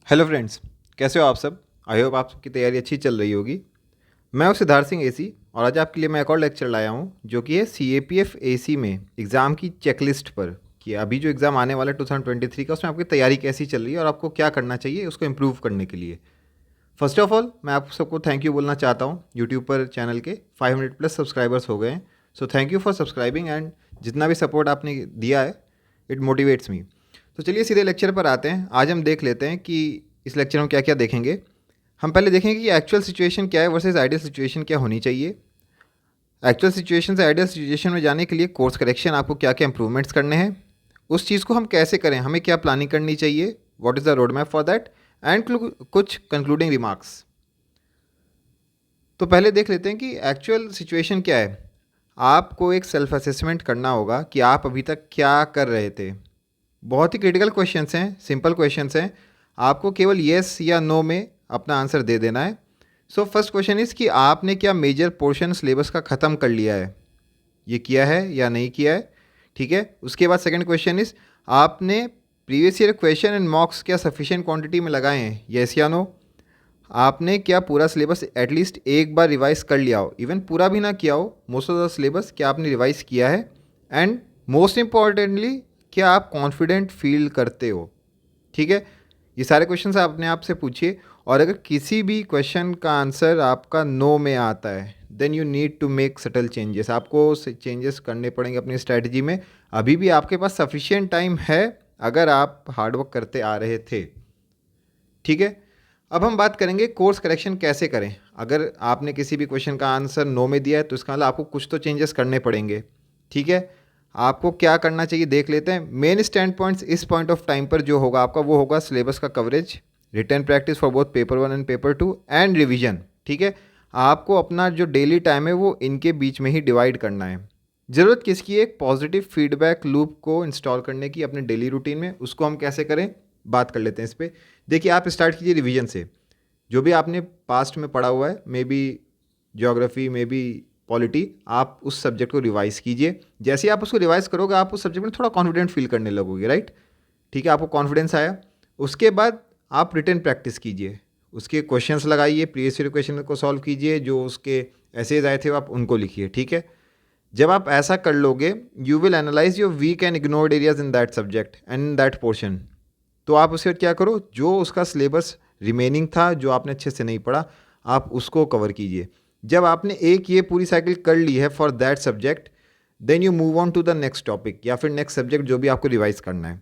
Hello friends, कैसे हो आप सब। आई होप आप सबकी तैयारी अच्छी चल रही होगी। मैं हूं सिद्धार्थ सिंह एसी और आज आपके लिए मैं एक और लेक्चर लाया हूं जो कि है सीएपीएफ एसी में एग्ज़ाम की चेकलिस्ट पर कि अभी जो एग्ज़ाम आने वाला है 2023 का, उसमें आपकी तैयारी कैसी चल रही है और आपको क्या करना चाहिए उसको इम्प्रूव करने के लिए। फर्स्ट ऑफ ऑल मैं आप सबको थैंक यू बोलना चाहता हूँ। यूट्यूब पर चैनल के 500 प्लस सब्सक्राइबर्स हो गए हैं। So thank you for subscribing and जितना भी सपोर्ट आपने दिया है इट मोटिवेट्स मी। तो चलिए सीधे लेक्चर पर आते हैं। आज हम देख लेते हैं कि इस लेक्चर में क्या क्या देखेंगे। हम पहले देखेंगे कि एक्चुअल सिचुएशन क्या है वर्सेस आइडियल सिचुएशन क्या होनी चाहिए। एक्चुअल सिचुएशन से आइडियल सिचुएशन में जाने के लिए कोर्स करेक्शन आपको क्या क्या इंप्रूवमेंट्स करने हैं, उस चीज़ को हम कैसे करें, हमें क्या प्लानिंग करनी चाहिए, what is the road map for that, and कुछ कंक्लूडिंग रिमार्क्स। तो पहले देख लेते हैं कि एक्चुअल सिचुएशन क्या है। आपको एक सेल्फ असेसमेंट करना होगा कि आप अभी तक क्या कर रहे थे। बहुत ही क्रिटिकल क्वेश्चंस हैं, सिंपल क्वेश्चंस हैं। आपको केवल येस या नो में अपना आंसर दे देना है। सो फर्स्ट क्वेश्चन इज़ कि आपने क्या मेजर पोर्शन सिलेबस का ख़त्म कर लिया है, ये किया है या नहीं किया है। ठीक है। उसके बाद सेकंड क्वेश्चन इज़ आपने प्रीवियस ईयर क्वेश्चन एंड मॉक्स क्या सफिशिएंट क्वांटिटी में लगाए हैं, येस या नो। आपने क्या पूरा सिलेबस एटलीस्ट एक बार रिवाइज कर लिया हो, इवन पूरा भी ना किया हो, मोस्ट ऑफ द सिलेबस क्या आपने रिवाइज किया है। एंड मोस्ट इम्पॉर्टेंटली क्या आप कॉन्फिडेंट फील करते हो। ठीक है। ये सारे क्वेश्चन आप अपने आप से पूछिए और अगर किसी भी क्वेश्चन का आंसर आपका नो में आता है then you need to make subtle changes. आपको चेंजेस करने पड़ेंगे अपनी स्ट्रैटेजी में। अभी भी आपके पास सफिशिएंट टाइम है अगर आप हार्डवर्क करते आ रहे थे। ठीक है। अब हम बात करेंगे कोर्स करेक्शन कैसे करें। अगर आपने किसी भी क्वेश्चन का आंसर नो में दिया है तो इसका मतलब आपको कुछ तो चेंजेस करने पड़ेंगे। ठीक है। आपको क्या करना चाहिए देख लेते हैं। मेन स्टैंड पॉइंट्स इस पॉइंट ऑफ टाइम पर जो होगा आपका वो होगा सिलेबस का coverage, written practice for both paper 1 and paper 2 and revision. ठीक है। आपको अपना जो डेली टाइम है वो इनके बीच में ही डिवाइड करना है। ज़रूरत किसकी है, एक पॉजिटिव फीडबैक लूप को इंस्टॉल करने की अपने डेली रूटीन में। उसको हम कैसे करें बात कर लेते हैं इस पर। देखिए आप स्टार्ट कीजिए रिवीजन से। जो भी आपने पास्ट में पढ़ा हुआ है, may be geography, may be polity, आप उस सब्जेक्ट को रिवाइज कीजिए। जैसे ही आप उसको रिवाइज करोगे आप उस सब्जेक्ट में थोड़ा कॉन्फिडेंट फील करने लगोगे, राइट। ठीक है। आपको कॉन्फिडेंस आया, उसके बाद आप रिटन प्रैक्टिस कीजिए, उसके क्वेश्चंस लगाइए, प्रीवियस ईयर क्वेश्चन को सॉल्व कीजिए, जो उसके एसेज आए थे आप उनको लिखिए। ठीक है। जब आप ऐसा कर लोगे you will analyse your weak and ignored areas in that subject and in that portion. तो आप उसके बाद क्या करो, जो उसका सिलेबस रिमेनिंग था जो आपने अच्छे से नहीं पढ़ा आप उसको कवर कीजिए। जब आपने एक ये पूरी साइकिल कर ली है for that subject then you move on to the next topic या फिर नेक्स्ट सब्जेक्ट जो भी आपको रिवाइज करना है।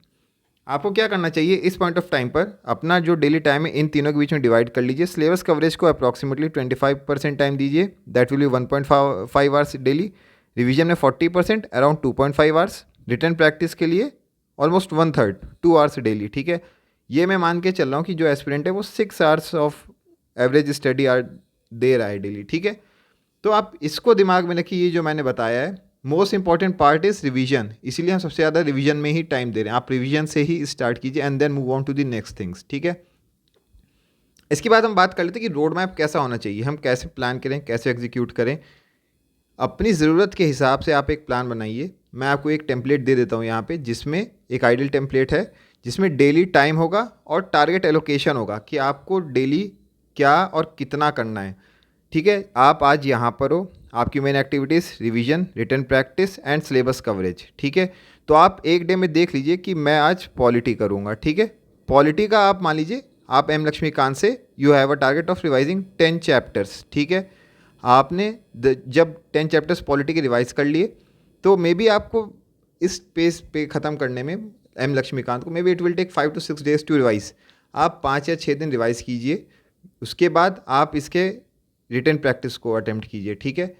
आपको क्या करना चाहिए इस पॉइंट ऑफ टाइम पर, अपना जो डेली टाइम है इन तीनों के बीच में डिवाइड कर लीजिए। सिलेबस कवरेज को अप्रॉक्सीमेटली 25% टाइम दीजिए, that will be 1.5 hours daily. Revision में 40%, अराउंड 2.5 आवर्स। रिटर्न प्रैक्टिस के लिए ऑलमोस्ट 1/3, 2 आवर्स डेली। ठीक है। ये मैं मान के चल रहा हूँ कि जो एस्पिरेंट है वो 6 hours of average study are दे रहा है डेली। ठीक है। तो आप इसको दिमाग में रखिए, ये जो मैंने बताया है most important part is revision, इसीलिए हम सबसे ज़्यादा रिवीजन में ही टाइम दे रहे हैं। आप रिवीजन से ही स्टार्ट कीजिए and then move on to the next things. ठीक है। इसके बाद हम बात कर लेते हैं कि रोड मैप कैसा होना चाहिए, हम कैसे प्लान करें, कैसे एग्जीक्यूट करें। अपनी ज़रूरत के हिसाब से आप एक प्लान बनाइए। मैं आपको एक टेम्पलेट दे देता हूँ यहाँ पे, जिसमें एक आइडियल टेम्पलेट है जिसमें डेली टाइम होगा और टारगेट एलोकेशन होगा कि आपको डेली क्या और कितना करना है। ठीक है। आप आज यहाँ पर हो, आपकी main activities revision, written practice and syllabus coverage. ठीक है। तो आप एक डे में देख लीजिए कि मैं आज पॉलिटी करूँगा। ठीक है। पॉलिटी का आप मान लीजिए आप एम लक्ष्मीकांत से you have a target of revising 10 chapters. ठीक है। आपने जब 10 चैप्टर्स पॉलिटी के रिवाइज कर लिए तो मे बी आपको इस पेज पे ख़त्म करने में एम लक्ष्मीकांत को may be it will take 5 to 6 days to revise. आप 5 या 6 दिन रिवाइज कीजिए, उसके बाद आप इसके रिटन प्रैक्टिस को अटेम्प्ट कीजिए। ठीक है।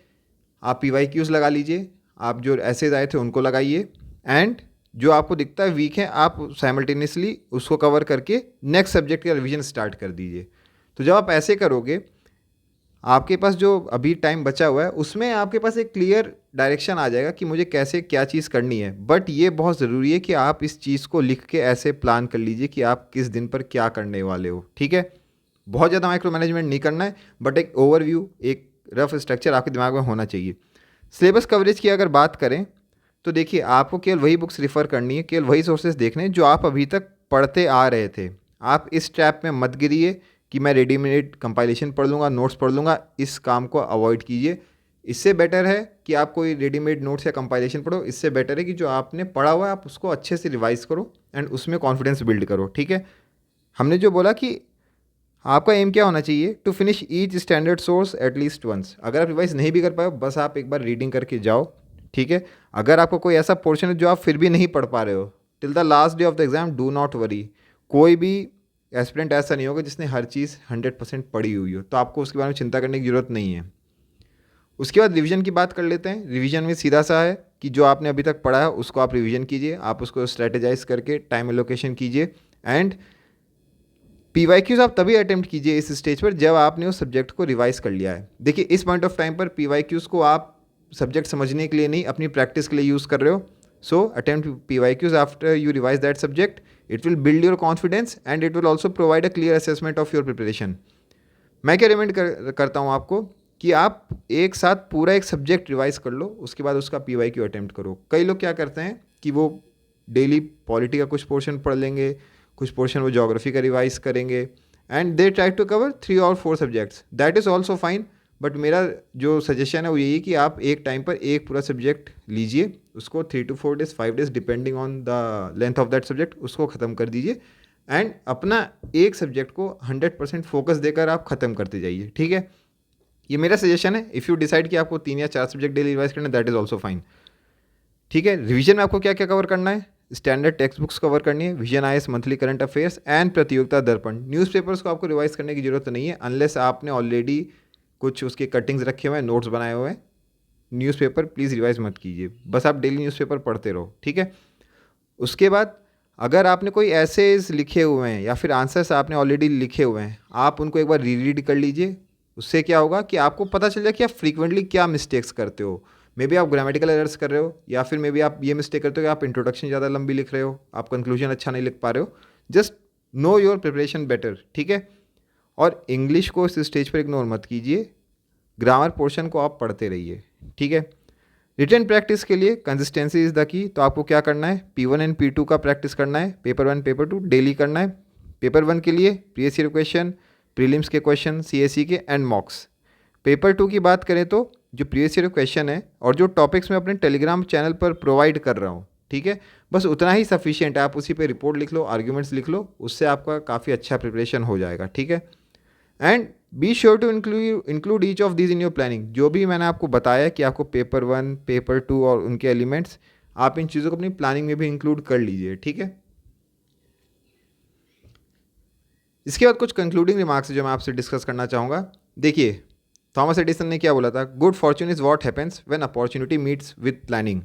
आप PYQs लगा लीजिए, आप जो एसेज आए थे उनको लगाइए एंड जो आपको दिखता है वीक है आप साइमल्टेनियसली उसको कवर करके नेक्स्ट सब्जेक्ट का रिवीजन स्टार्ट कर दीजिए। तो जब आप ऐसे करोगे आपके पास जो अभी टाइम बचा हुआ है उसमें आपके पास एक क्लियर डायरेक्शन आ जाएगा कि मुझे कैसे क्या चीज़ करनी है। बट ये बहुत ज़रूरी है कि आप इस चीज़ को लिख के ऐसे प्लान कर लीजिए कि आप किस दिन पर क्या करने वाले हो। ठीक है। बहुत ज़्यादा माइक्रो मैनेजमेंट नहीं करना है बट एक ओवरव्यू, एक रफ स्ट्रक्चर आपके दिमाग में होना चाहिए। सिलेबस कवरेज की अगर बात करें तो देखिए आपको केवल वही बुक्स रिफ़र करनी है, केवल वही सोर्सेज देखने हैं जो आप अभी तक पढ़ते आ रहे थे। आप इस ट्रैप में मत गिरिए कि मैं रेडीमेड कंपाइलेशन पढ़ लूँगा, नोट्स पढ़ लूँगा। इस काम को अवॉइड कीजिए। इससे बेटर है कि आप कोई रेडीमेड नोट्स या कंपाइलेशन पढ़ो। इससे बेटर है कि जो आपने पढ़ा हुआ है आप उसको अच्छे से रिवाइज करो एंड उसमें कॉन्फिडेंस बिल्ड करो। ठीक है, हमने जो बोला कि आपका एम क्या होना चाहिए, to finish each standard source at least once. अगर आप रिवाइज नहीं भी कर पाए बस आप एक बार रीडिंग करके जाओ। ठीक है, अगर आपको कोई ऐसा पोर्शन है जो आप फिर भी नहीं पढ़ पा रहे हो till the last day of the exam, do not worry. कोई भी एस्पिरेंट ऐसा नहीं होगा जिसने हर चीज़ 100% पढ़ी हुई हो, तो आपको उसके बारे में चिंता करने की ज़रूरत नहीं है। उसके बाद रिवीजन की बात कर लेते हैं। रिवीजन में सीधा सा है कि जो आपने अभी तक पढ़ा है उसको आप रिवीजन कीजिए, आप उसको स्ट्रेटेजाइज करके टाइम एलोकेशन कीजिए एंड पीवाईक्यूज़ आप तभी अटेम्प्ट कीजिए इस स्टेज पर जब आपने उस सब्जेक्ट को रिवाइज कर लिया है। देखिए, इस पॉइंट ऑफ टाइम पर पीवाईक्यूज़ को आप सब्जेक्ट समझने के लिए नहीं, अपनी प्रैक्टिस के लिए यूज़ कर रहे हो। So attempt PYQs after you revise that subject. It will build your confidence and it will also provide a clear assessment of your preparation. मैं क्या रिकमेंड करता हूँ आपको कि आप एक साथ पूरा एक सब्जेक्ट रिवाइज कर लो, उसके बाद उसका पीवाईक्यू अटेम्प्ट करो। कई लोग क्या करते हैं कि वो डेली पॉलिटी का कुछ पोर्शन पढ़ लेंगे, कुछ पोर्शन वो ज्योग्राफी का रिवाइज करेंगे and they try to cover 3 और 4 subjects. That is also fine, but मेरा जो सजेशन है वो यही कि आप एक टाइम पर एक पूरा सब्जेक्ट लीजिए, उसको 3 to 4 days 5 days depending on the length of that subject उसको ख़त्म कर दीजिए एंड अपना एक सब्जेक्ट को 100% फोकस देकर आप ख़त्म करते जाइए। ठीक है, ये मेरा सजेशन है। इफ़ यू डिसाइड कि आपको 3 या 4 सब्जेक्ट डेली रिवाइज करना है, दैट इज़ ऑल्सो फाइन। ठीक है, रिवीजन में आपको क्या क्या कवर करना है, स्टैंडर्ड टेक्स्ट बुक्स कवर करनी है, vision IAS, monthly current affairs and प्रतियोगिता दर्पण। न्यूज़पेपर्स को आपको रिवाइज करने की जरूरत नहीं है अनलेस आपने ऑलरेडी कुछ उसके कटिंग्स रखे हुए हैं, नोट्स बनाए हुए हैं। न्यूज़पेपर प्लीज़ रिवाइज मत कीजिए, बस आप डेली न्यूज़पेपर पढ़ते रहो। ठीक है, उसके बाद अगर आपने कोई एसेज लिखे हुए हैं या फिर आंसर्स आपने ऑलरेडी लिखे हुए हैं, आप उनको एक बार रीड कर लीजिए। उससे क्या होगा कि आपको पता चल जाए कि आप फ्रीक्वेंटली क्या मिस्टेक्स करते हो। मे बी आप ग्रामेटिकल एरर्स कर रहे हो या फिर मे बी आप ये मिस्टेक करते हो कि आप इंट्रोडक्शन ज़्यादा लंबी लिख रहे हो, आप कंक्लूजन अच्छा नहीं लिख पा रहे हो। Just know your preparation better. ठीक है, और इंग्लिश को इस स्टेज पर इग्नोर मत कीजिए, ग्रामर पोर्शन को आप पढ़ते रहिए। ठीक है, रिटन प्रैक्टिस के लिए कंसिस्टेंसी इज़ द की। तो आपको क्या करना है, P1 एंड P2 का प्रैक्टिस करना है, पेपर 1 पेपर 2 डेली करना है। पेपर 1 के लिए प्रीवियस ईयर क्वेश्चन, प्रीलिम्स के क्वेश्चन, CSE के एंड मॉक्स। पेपर 2 की बात करें तो जो प्रीवियस ईयर क्वेश्चन है और जो टॉपिक्स मैं अपने टेलीग्राम चैनल पर प्रोवाइड कर रहा हूँ, ठीक है, बस उतना ही सफिशिएंट है। आप उसी पे रिपोर्ट लिख लो, आर्ग्यूमेंट्स लिख लो, उससे आपका काफ़ी अच्छा प्रिपरेशन हो जाएगा। ठीक है, and be sure to include each of these in your planning. जो भी मैंने आपको बताया कि आपको पेपर 1 पेपर 2 और उनके एलिमेंट्स, आप इन चीज़ों को अपनी प्लानिंग में भी इंक्लूड कर लीजिए। ठीक है, इसके बाद कुछ कंक्लूडिंग रिमार्क्स जो मैं आपसे डिस्कस करना चाहूँगा। देखिए, थॉमस एडिसन ने क्या बोला था, good fortune is what happens when opportunity meets with planning.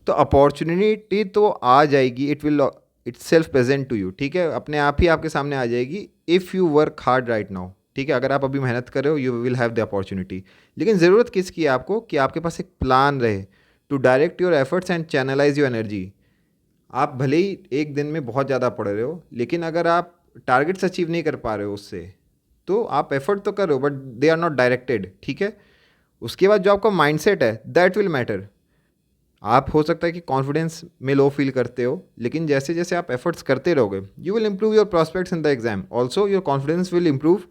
तो अपॉर्चुनिटी तो आ जाएगी, it will itself present to you. ठीक है, अपने आप ही आपके सामने आ जाएगी if you work hard right now. ठीक है, अगर आप अभी मेहनत कर रहे हो, you will have the opportunity. लेकिन ज़रूरत किसकी है आपको, कि आपके पास एक प्लान रहे to direct your efforts and channelise your energy. आप भले ही एक दिन में बहुत ज़्यादा पढ़ रहे हो, लेकिन अगर आप टारगेट्स अचीव नहीं कर पा रहे हो उससे, तो आप एफर्ट तो कर रहे हो but they are not directed. ठीक है, उसके बाद जो आपका माइंडसेट है दैट विल मैटर। आप हो सकता है कि कॉन्फिडेंस में लो फील करते हो, लेकिन जैसे जैसे आप एफर्ट्स करते रहोगे you will improve your prospects in the exam, also your confidence will improve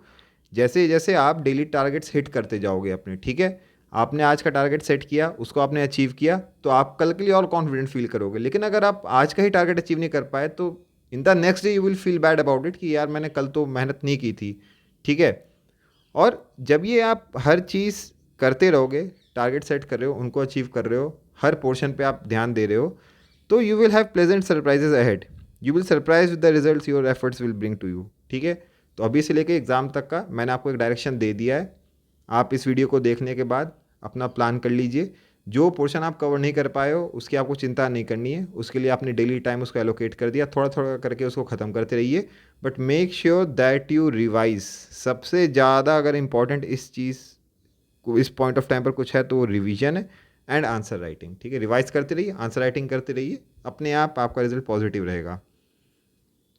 जैसे जैसे आप डेली टारगेट्स हिट करते जाओगे अपने। ठीक है, आपने आज का टारगेट सेट किया, उसको आपने अचीव किया, तो आप कल के लिए और कॉन्फिडेंट फील करोगे। लेकिन अगर आप आज का ही टारगेट अचीव नहीं कर पाए तो in the next day you will feel bad about it कि यार मैंने कल तो मेहनत नहीं की थी। ठीक है, और जब ये आप हर चीज़ करते रहोगे, टारगेट सेट कर रहे हो, उनको अचीव कर रहे हो, हर पोर्शन पे आप ध्यान दे रहे हो, तो you will have pleasant surprises ahead. You will surprise with the results your efforts will bring to you. ठीक है, तो अभी से लेके एग्ज़ाम तक का मैंने आपको एक डायरेक्शन दे दिया है। आप इस वीडियो को देखने के बाद अपना प्लान कर लीजिए। जो पोर्शन आप कवर नहीं कर पाए हो उसकी आपको चिंता नहीं करनी है, उसके लिए आपने डेली टाइम उसको एलोकेट कर दिया, थोड़ा थोड़ा करके उसको ख़त्म करते रहिए, but make sure that you revise. सबसे ज़्यादा अगर इम्पॉर्टेंट इस चीज़ को इस पॉइंट ऑफ टाइम पर कुछ है तो वो रिवीजन है एंड आंसर राइटिंग। ठीक है, रिवाइज करते रहिए, आंसर राइटिंग करते रहिए, अपने आप आपका रिजल्ट पॉजिटिव रहेगा।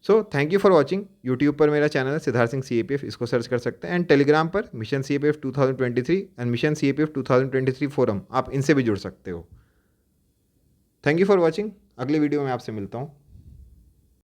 So thank you for watching. YouTube पर मेरा चैनल है सिद्धार्थ सिंह CAPF, इसको सर्च कर सकते हैं, एंड टेलीग्राम पर mission CAPF 2023 and mission CAPF 2023 forum, आप इनसे भी जुड़ सकते हो। Thank you for watching. अगले वीडियो में आपसे मिलता हूँ।